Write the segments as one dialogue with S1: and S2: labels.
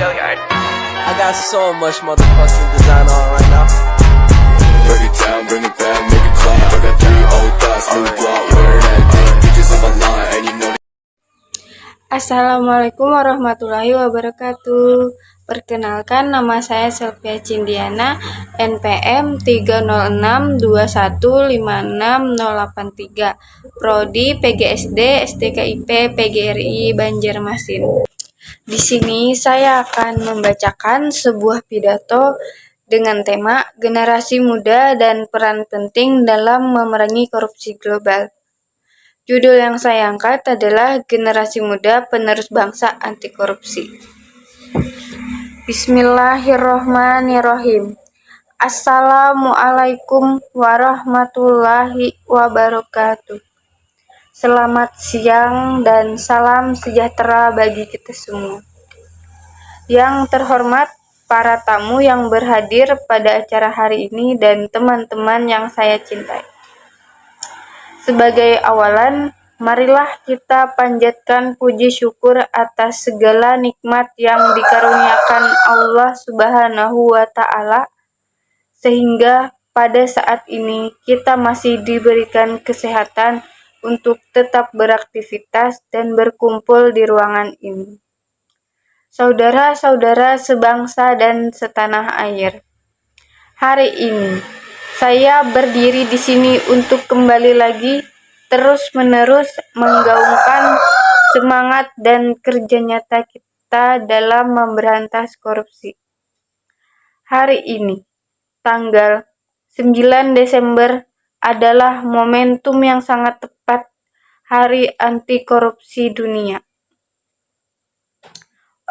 S1: I got so much motherfucking design on right now.
S2: Break it down, bring it back, make it clap. I got 3 old thoughts, new block, wear that thing. Bitches on my line, and you know.
S3: Assalamualaikum warahmatullahi wabarakatuh. Perkenalkan, nama saya Selvia Cindiana, NPM 30621568083, Prodi PGSD STKIP PGRI Banjarmasin. Di sini saya akan membacakan sebuah pidato dengan tema Generasi Muda dan Peran Penting dalam Memerangi Korupsi Global. Judul yang saya angkat adalah Generasi Muda Penerus Bangsa Anti Korupsi. Bismillahirrohmanirrohim. Assalamualaikum warahmatullahi wabarakatuh. Selamat siang dan salam sejahtera bagi kita semua. Yang terhormat para tamu yang berhadir pada acara hari ini dan teman-teman yang saya cintai. Sebagai awalan, marilah kita panjatkan puji syukur atas segala nikmat yang dikaruniakan Allah Subhanahu wa Ta'ala, sehingga pada saat ini kita masih diberikan kesehatan untuk tetap beraktivitas dan berkumpul di ruangan ini. Saudara-saudara sebangsa dan setanah air, hari ini saya berdiri di sini untuk kembali lagi terus-menerus menggaungkan semangat dan kerja nyata kita dalam memberantas korupsi. Hari ini, tanggal 9 Desember adalah momentum yang sangat tepat, Hari Anti Korupsi Dunia.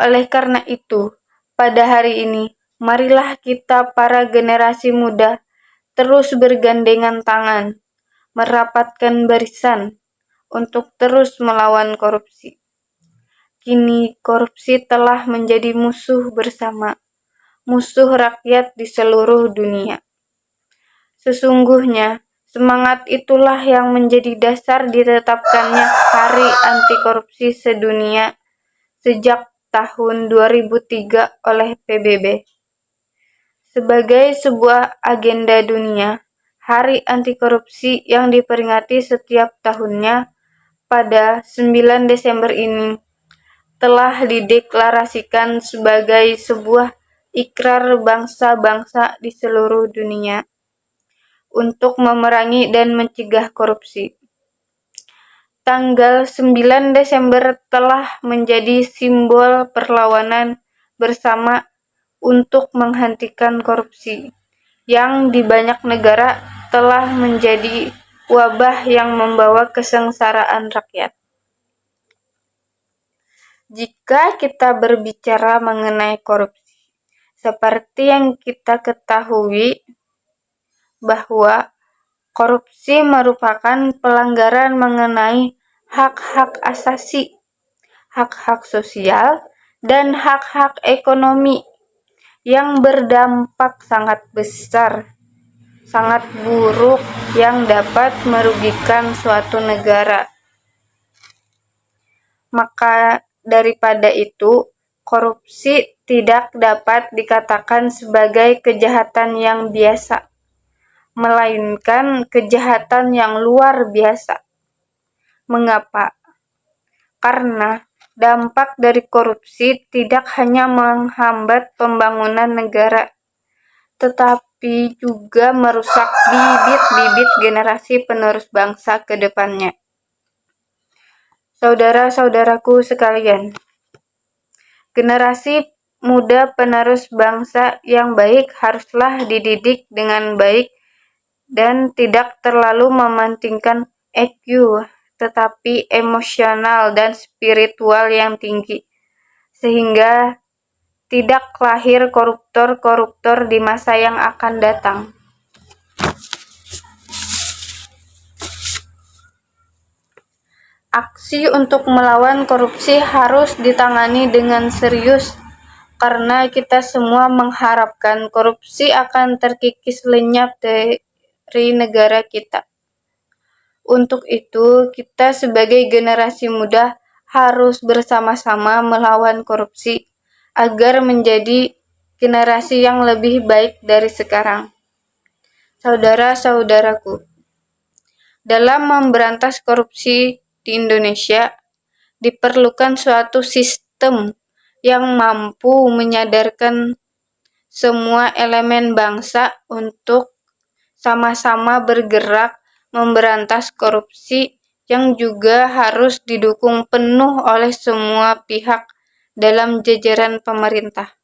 S3: Oleh karena itu, pada hari ini, marilah kita para generasi muda terus bergandengan tangan, merapatkan barisan untuk terus melawan korupsi. Kini korupsi telah menjadi musuh bersama, musuh rakyat di seluruh dunia. Sesungguhnya, semangat itulah yang menjadi dasar ditetapkannya Hari Anti Korupsi Sedunia sejak tahun 2003 oleh PBB. Sebagai sebuah agenda dunia, Hari Anti Korupsi yang diperingati setiap tahunnya pada 9 Desember ini telah dideklarasikan sebagai sebuah ikrar bangsa-bangsa di seluruh dunia untuk memerangi dan mencegah korupsi. Tanggal 9 Desember telah menjadi simbol perlawanan bersama untuk menghentikan korupsi, yang di banyak negara telah menjadi wabah yang membawa kesengsaraan rakyat. Jika kita berbicara mengenai korupsi, seperti yang kita ketahui bahwa korupsi merupakan pelanggaran mengenai hak-hak asasi, hak-hak sosial, dan hak-hak ekonomi yang berdampak sangat besar, sangat buruk, yang dapat merugikan suatu negara. Maka daripada itu, korupsi tidak dapat dikatakan sebagai kejahatan yang biasa, melainkan kejahatan yang luar biasa. Mengapa? Karena dampak dari korupsi tidak hanya menghambat pembangunan negara, tetapi juga merusak bibit-bibit generasi penerus bangsa ke depannya. Saudara-saudaraku sekalian, generasi muda penerus bangsa yang baik haruslah dididik dengan baik dan tidak terlalu mementingkan EQ, tetapi emosional dan spiritual yang tinggi, sehingga tidak lahir koruptor-koruptor di masa yang akan datang. Aksi untuk melawan korupsi harus ditangani dengan serius, karena kita semua mengharapkan korupsi akan terkikis lenyap dari negara kita. Untuk itu, kita sebagai generasi muda harus bersama-sama melawan korupsi agar menjadi generasi yang lebih baik dari sekarang. Saudara-saudaraku, dalam memberantas korupsi di Indonesia, diperlukan suatu sistem yang mampu menyadarkan semua elemen bangsa untuk sama-sama bergerak memberantas korupsi yang juga harus didukung penuh oleh semua pihak dalam jajaran pemerintah.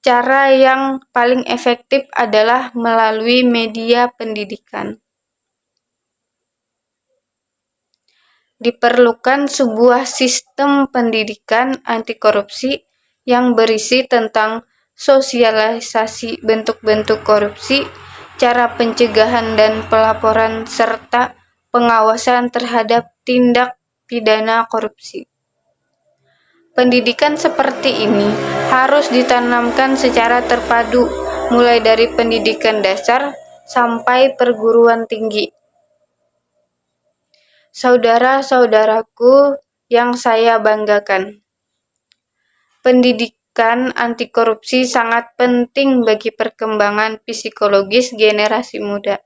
S3: Cara yang paling efektif adalah melalui media pendidikan. Diperlukan sebuah sistem pendidikan anti korupsi yang berisi tentang sosialisasi bentuk-bentuk korupsi, cara pencegahan dan pelaporan, serta pengawasan terhadap tindak pidana korupsi. Pendidikan seperti ini harus ditanamkan secara terpadu, mulai dari pendidikan dasar sampai perguruan tinggi. Saudara-saudaraku yang saya banggakan, pendidikan anti korupsi sangat penting bagi perkembangan psikologis generasi muda.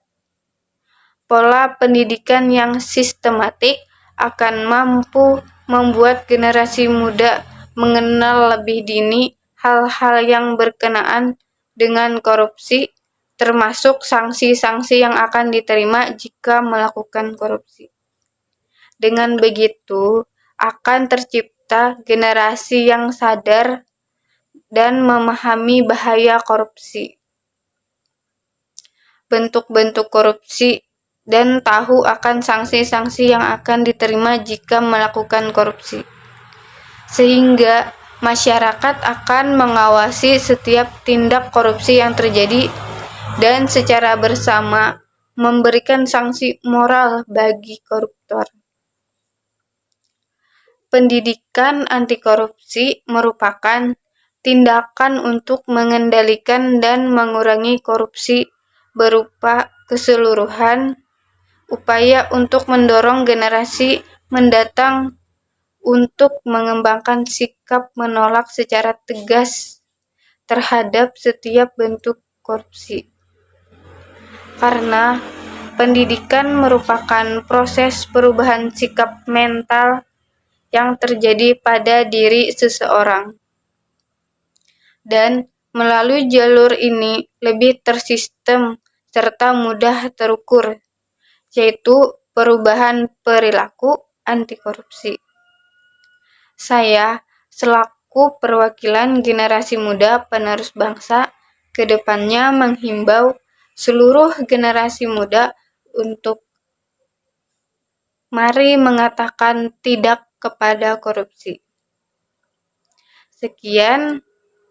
S3: Pola pendidikan yang sistematik akan mampu membuat generasi muda mengenal lebih dini hal-hal yang berkenaan dengan korupsi, termasuk sanksi-sanksi yang akan diterima jika melakukan korupsi. Dengan begitu, akan tercipta generasi yang sadar dan memahami bahaya korupsi, bentuk-bentuk korupsi, dan tahu akan sanksi-sanksi yang akan diterima jika melakukan korupsi, sehingga masyarakat akan mengawasi setiap tindak korupsi yang terjadi dan secara bersama memberikan sanksi moral bagi koruptor. Pendidikan anti korupsi merupakan tindakan untuk mengendalikan dan mengurangi korupsi berupa keseluruhan upaya untuk mendorong generasi mendatang untuk mengembangkan sikap menolak secara tegas terhadap setiap bentuk korupsi. Karena pendidikan merupakan proses perubahan sikap mental yang terjadi pada diri seseorang. Dan melalui jalur ini lebih tersistem serta mudah terukur, yaitu perubahan perilaku anti korupsi. Saya selaku perwakilan generasi muda penerus bangsa ke depannya menghimbau seluruh generasi muda untuk mari mengatakan tidak kepada korupsi. Sekian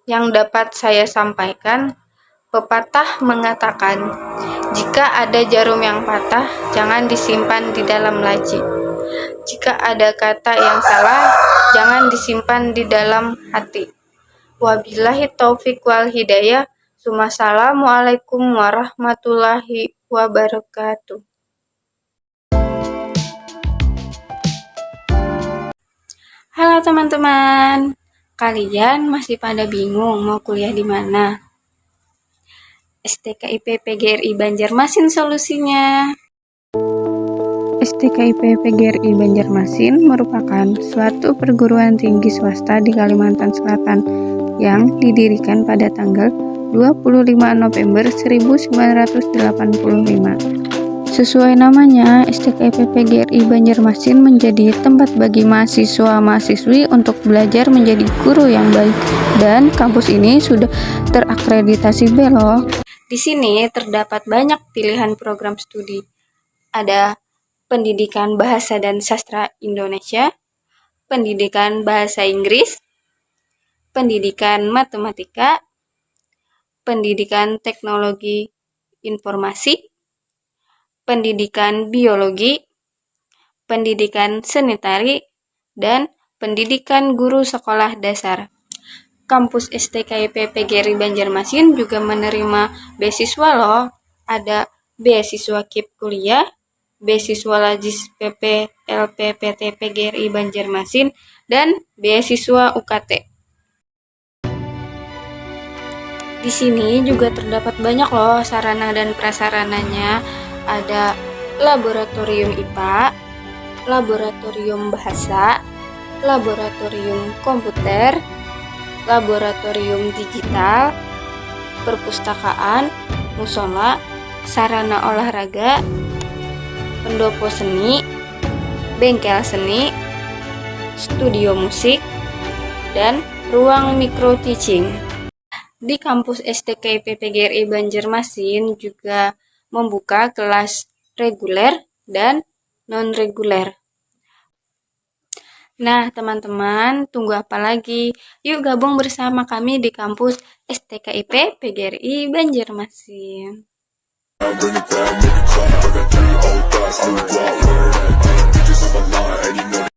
S3: yang dapat saya sampaikan. Pepatah mengatakan, jika ada jarum yang patah, jangan disimpan di dalam laci. Jika ada kata yang salah, jangan disimpan di dalam hati. Wabillahi taufik wal hidayah. Wassalamualaikum warahmatullahi wabarakatuh. Halo teman-teman, kalian masih pada bingung mau kuliah di mana? STKIP PGRI Banjarmasin solusinya. STKIP PGRI Banjarmasin merupakan suatu perguruan tinggi swasta di Kalimantan Selatan yang didirikan pada tanggal 25 November 1985. Sesuai namanya, STKIP PGRI Banjarmasin menjadi tempat bagi mahasiswa-mahasiswi untuk belajar menjadi guru yang baik, dan kampus ini sudah terakreditasi B loh. Di sini terdapat banyak pilihan program studi. Ada pendidikan bahasa dan sastra Indonesia, pendidikan bahasa Inggris, pendidikan matematika, pendidikan teknologi informasi, pendidikan biologi, pendidikan seni tari, dan pendidikan guru sekolah dasar. Kampus STKIP PGRI Banjarmasin juga menerima beasiswa loh. Ada beasiswa KIP kuliah, beasiswa Lajis PP LPPT PGRI Banjarmasin, dan beasiswa UKT. Di sini juga terdapat banyak loh sarana dan prasarananya. Ada laboratorium IPA, laboratorium bahasa, laboratorium komputer, laboratorium digital, perpustakaan, musola, sarana olahraga, pendopo seni, bengkel seni, studio musik, dan ruang micro teaching. Di kampus STKIP PGRI Banjarmasin juga membuka kelas reguler dan non-reguler. Nah, teman-teman, tunggu apa lagi? Yuk gabung bersama kami di kampus STKIP PGRI Banjarmasin.
S2: Bring it back, make it clap. I got 3 old thoughts, new block, where that thing. Bitches on my line, and you know